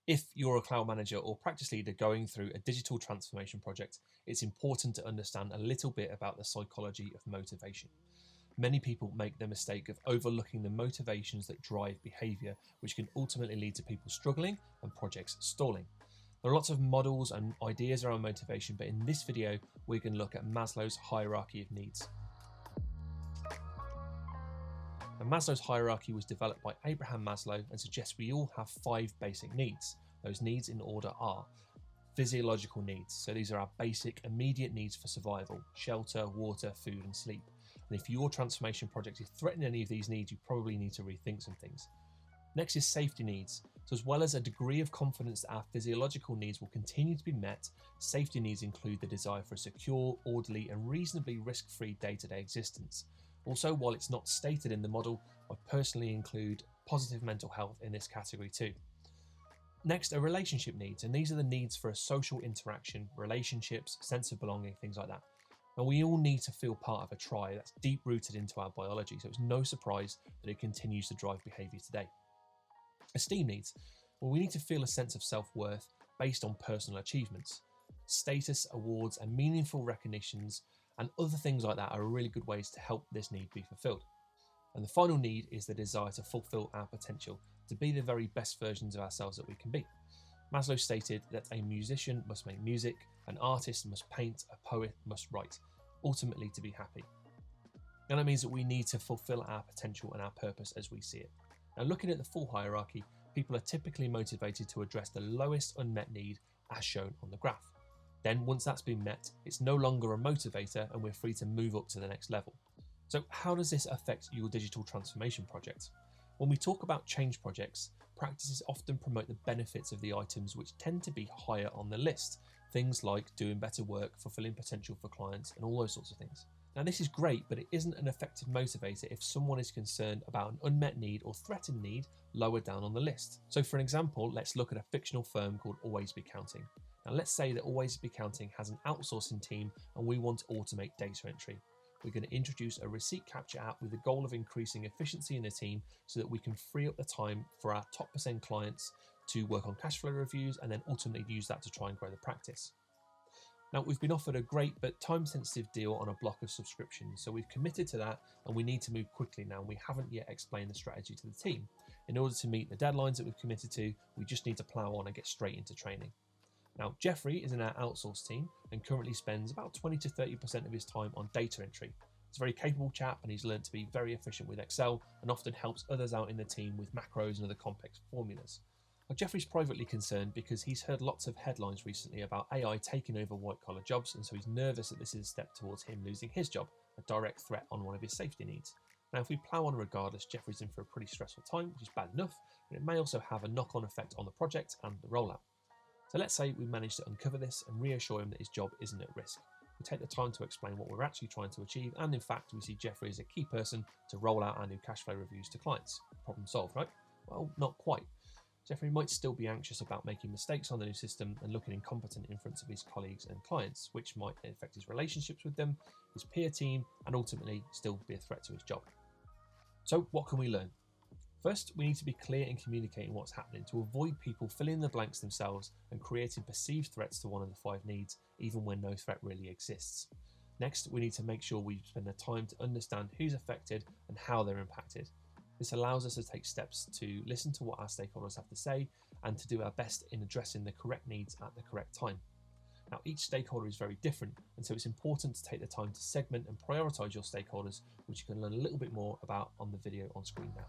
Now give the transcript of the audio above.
If you're a cloud manager or practice leader going through a digital transformation project, it's important to understand a little bit about the psychology of motivation. Many people make the mistake of overlooking the motivations that drive behaviour, which can ultimately lead to people struggling and projects stalling. There are lots of models and ideas around motivation, but in this video, we're going to look at Maslow's hierarchy of needs. Now, Maslow's hierarchy was developed by Abraham Maslow and suggests we all have 5 basic needs. Those needs in order are physiological needs. So these are our basic immediate needs for survival: shelter, water, food and sleep. And if your transformation project is threatening any of these needs, you probably need to rethink some things. Next is safety needs. So as well as a degree of confidence that our physiological needs will continue to be met, safety needs include the desire for a secure, orderly and reasonably risk-free day-to-day existence. Also, while it's not stated in the model, I personally include positive mental health in this category too. Next are relationship needs, and these are the needs for a social interaction, relationships, sense of belonging, things like that. And we all need to feel part of a tribe. That's deep rooted into our biology, so it's no surprise that it continues to drive behaviour today. Esteem needs. Well, we need to feel a sense of self-worth based on personal achievements. Status, awards and meaningful recognitions and other things like that are really good ways to help this need be fulfilled. And the final need is the desire to fulfill our potential, to be the very best versions of ourselves that we can be. Maslow stated that a musician must make music, an artist must paint, a poet must write, ultimately to be happy. And that means that we need to fulfill our potential and our purpose as we see it. Now, looking at the full hierarchy, people are typically motivated to address the lowest unmet need as shown on the graph. Then once that's been met, it's no longer a motivator and we're free to move up to the next level. So how does this affect your digital transformation project? When we talk about change projects, practices often promote the benefits of the items which tend to be higher on the list. Things like doing better work, fulfilling potential for clients and all those sorts of things. Now this is great, but it isn't an effective motivator if someone is concerned about an unmet need or threatened need lower down on the list. So for an example, let's look at a fictional firm called Always Be Counting. Now let's say that Always Be Counting has an outsourcing team and we want to automate data entry. We're going to introduce a receipt capture app with the goal of increasing efficiency in the team so that we can free up the time for our top % clients to work on cash flow reviews and then ultimately use that to try and grow the practice. Now we've been offered a great but time sensitive deal on a block of subscriptions, so we've committed to that and we need to move quickly now, and we haven't yet explained the strategy to the team. In order to meet the deadlines that we've committed to, we just need to plough on and get straight into training. Now, Jeffrey is in our outsource team and currently spends about 20 to 30% of his time on data entry. He's a very capable chap and he's learned to be very efficient with Excel and often helps others out in the team with macros and other complex formulas. Now, Jeffrey's privately concerned because he's heard lots of headlines recently about AI taking over white-collar jobs, and so he's nervous that this is a step towards him losing his job, a direct threat on one of his safety needs. Now, if we plough on regardless, Jeffrey's in for a pretty stressful time, which is bad enough, but it may also have a knock-on effect on the project and the rollout. So let's say we manage to uncover this and reassure him that his job isn't at risk. We take the time to explain what we're actually trying to achieve, and in fact we see Jeffrey as a key person to roll out our new cash flow reviews to clients. Problem solved, right? Well, not quite. Jeffrey might still be anxious about making mistakes on the new system and looking incompetent in front of his colleagues and clients, which might affect his relationships with them, his peer team, and ultimately still be a threat to his job. So what can we learn? First, we need to be clear in communicating what's happening to avoid people filling in the blanks themselves and creating perceived threats to one of the 5 needs, even when no threat really exists. Next, we need to make sure we spend the time to understand who's affected and how they're impacted. This allows us to take steps to listen to what our stakeholders have to say and to do our best in addressing the correct needs at the correct time. Now, each stakeholder is very different, and so it's important to take the time to segment and prioritise your stakeholders, which you can learn a little bit more about on the video on screen now.